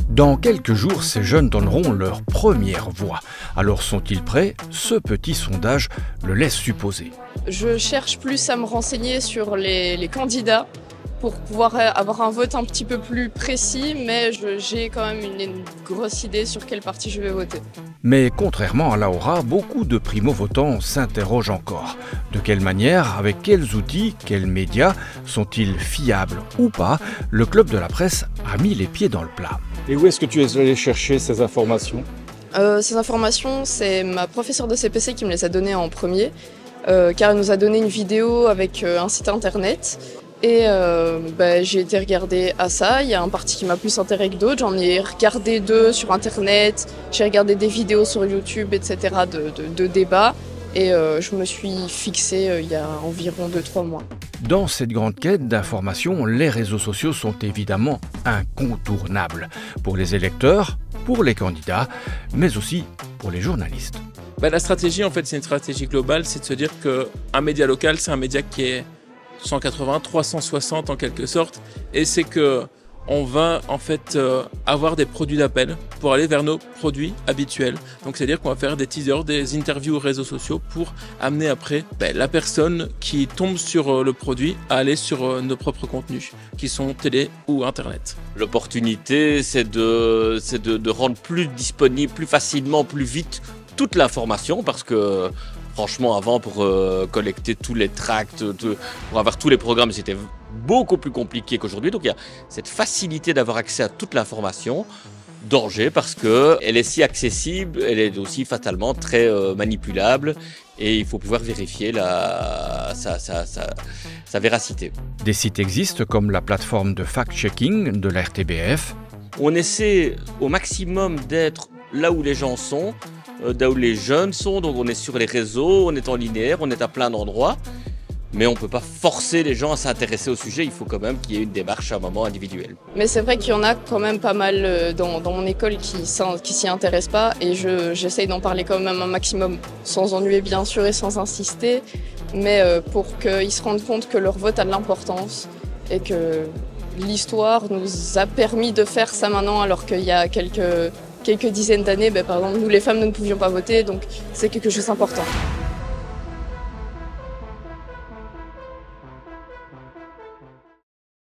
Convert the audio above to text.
Dans quelques jours, ces jeunes donneront leur première voix. Alors sont-ils prêts? Ce petit sondage le laisse supposer. Je cherche plus à me renseigner sur les candidats pour pouvoir avoir un vote un petit peu plus précis, mais j'ai quand même une grosse idée sur quel parti je vais voter. Mais contrairement à Laura, beaucoup de primo-votants s'interrogent encore. De quelle manière, avec quels outils, quels médias sont-ils fiables ou pas? Le Club de la Presse a mis les pieds dans le plat. Et où est-ce que tu es allé chercher ces informations? Ces informations, c'est ma professeure de CPC qui me les a données en premier, car elle nous a donné une vidéo avec un site internet. Et j'ai été regarder à ça. Il y a un parti qui m'a plus intéressé que d'autres. J'en ai regardé 2 sur internet, j'ai regardé des vidéos sur YouTube, etc. de débats. Et je me suis fixée il y a environ 2-3 mois. Dans cette grande quête d'information, les réseaux sociaux sont évidemment incontournables. Pour les électeurs, pour les candidats, mais aussi pour les journalistes. La stratégie, en fait, c'est une stratégie globale. C'est de se dire qu'un média local, c'est un média qui est 180, 360 en quelque sorte. Et c'est qu'on va en fait avoir des produits d'appel pour aller vers nos produits habituels. Donc c'est-à-dire qu'on va faire des teasers, des interviews aux réseaux sociaux pour amener après la personne qui tombe sur le produit à aller sur nos propres contenus, qui sont télé ou internet. L'opportunité, c'est de rendre plus disponible, plus facilement, plus vite toute l'information, parce que franchement, avant, pour collecter tous les tracts, pour avoir tous les programmes, c'était beaucoup plus compliqué qu'aujourd'hui. Donc il y a cette facilité d'avoir accès à toute l'information. Danger parce qu'elle est si accessible, elle est aussi fatalement très manipulable et il faut pouvoir vérifier sa véracité. Des sites existent comme la plateforme de fact-checking de la RTBF. On essaie au maximum d'être là où les gens sont, là où les jeunes sont, donc on est sur les réseaux, on est en linéaire, on est à plein d'endroits, mais on ne peut pas forcer les gens à s'intéresser au sujet, il faut quand même qu'il y ait une démarche à un moment individuelle. Mais c'est vrai qu'il y en a quand même pas mal dans mon école qui s'y intéressent pas, et j'essaye d'en parler quand même un maximum, sans ennuyer bien sûr et sans insister, mais pour qu'ils se rendent compte que leur vote a de l'importance et que l'histoire nous a permis de faire ça maintenant alors qu'il y a quelques dizaines d'années, par exemple, nous les femmes, nous ne pouvions pas voter, donc c'est quelque chose d'important.